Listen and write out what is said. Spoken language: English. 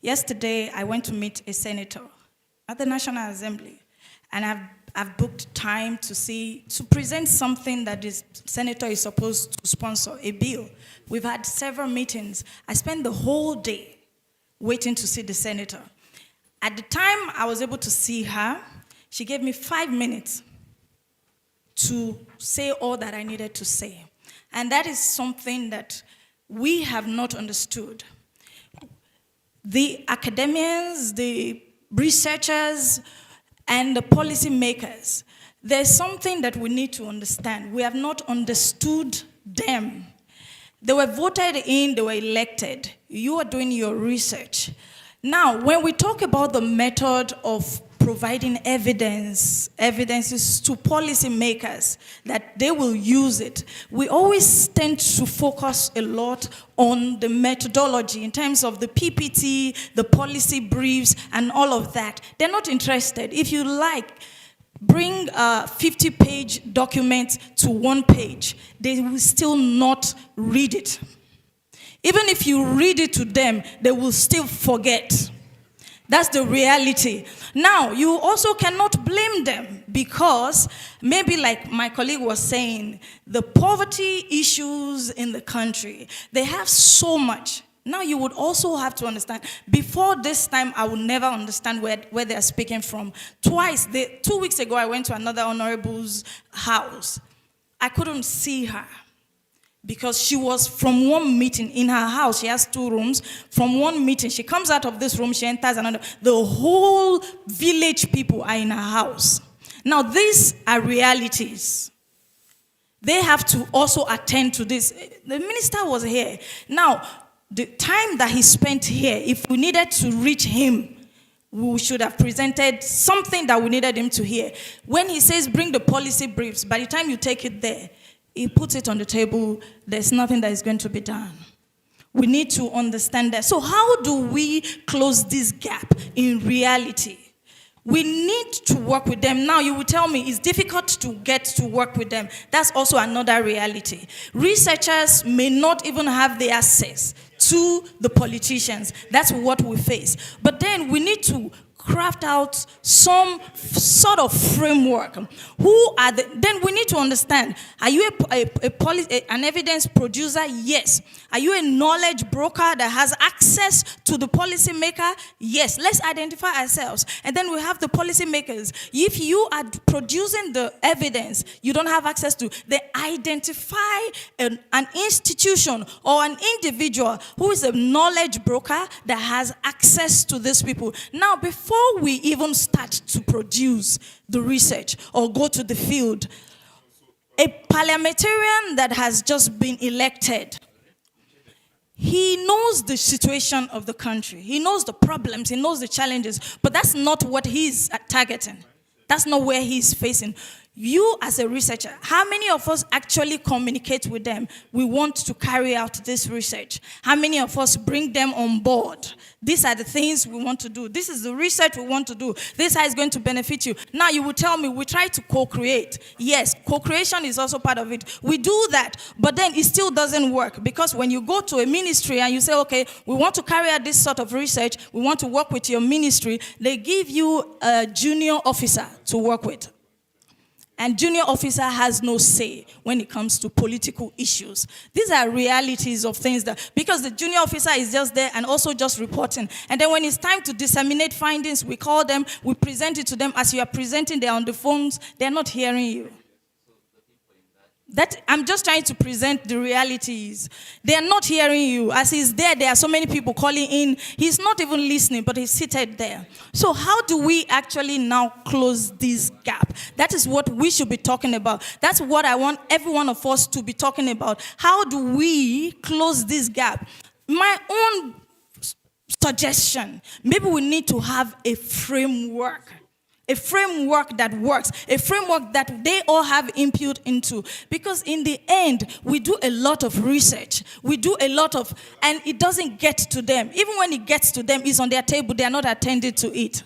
Yesterday, I went to meet a senator at the National Assembly, and I've booked time to present something that the senator is supposed to sponsor, a bill. We've had several meetings. I spent the whole day waiting to see the senator. At the time I was able to see her, she gave me 5 minutes to say all that I needed to say. And that is something that we have not understood. The academians, the researchers, and the policy makers, there's something that we need to understand. We have not understood them. They were voted in, they were elected. You are doing your research. Now, when we talk about the method of providing evidences to policymakers that they will use it, we always tend to focus a lot on the methodology in terms of the PPT, the policy briefs, and all of that. They're not interested. If you like, bring a 50-page document to 1 page, they will still not read it. Even if you read it to them, they will still forget. That's the reality. Now, you also cannot blame them because maybe like my colleague was saying, the poverty issues in the country, they have so much. Now, you would also have to understand, before this time, I would never understand where they're speaking from. 2 weeks ago, I went to another honorable's house. I couldn't see her, because she was from one meeting in her house. She has 2 rooms. From one meeting, she comes out of this room, she enters another. The whole village people are in her house. Now, these are realities. They have to also attend to this. The minister was here. Now, the time that he spent here, if we needed to reach him, we should have presented something that we needed him to hear. When he says, bring the policy briefs, by the time you take it there, he puts it on the table, there's nothing that is going to be done. We need to understand that. So how do we close this gap in reality? We need to work with them. Now, you will tell me it's difficult to get to work with them. That's also another reality. Researchers may not even have the access to the politicians. That's what we face. But then we need to craft out some sort of framework. Then we need to understand, are you an evidence producer? Yes. Are you a knowledge broker that has access to the policymaker? Yes. Let's identify ourselves. And then we have the policymakers. If you are producing the evidence you don't have access to, they identify an institution or an individual who is a knowledge broker that has access to these people. Now, before we even start to produce the research or go to the field, a parliamentarian that has just been elected, he knows the situation of the country. He knows the problems. He knows the challenges. But that's not what he's targeting. That's not where he's facing. You as a researcher, how many of us actually communicate with them? We want to carry out this research. How many of us bring them on board? These are the things we want to do. This is the research we want to do. This is how it's going to benefit you. Now you will tell me we try to co-create. Yes, co-creation is also part of it. We do that, but then it still doesn't work, because when you go to a ministry and you say, okay, we want to carry out this sort of research, we want to work with your ministry, they give you a junior officer to work with. And junior officer has no say when it comes to political issues. These are realities of things that, because the junior officer is just there and also just reporting. And then when it's time to disseminate findings, we call them, we present it to them. As you are presenting, they're on the phones, they're not hearing you. That I'm just trying to present the realities. They are not hearing you. As he's there are so many people calling in. He's not even listening, but he's seated there. So how do we actually now close this gap? That is what we should be talking about. That's what I want every one of us to be talking about. How do we close this gap? My own suggestion, maybe we need to have a framework. A framework that works, a framework that they all have input into. Because in the end, we do a lot of research. We do a lot of, and it doesn't get to them. Even when it gets to them, it's on their table, they are not attending to it.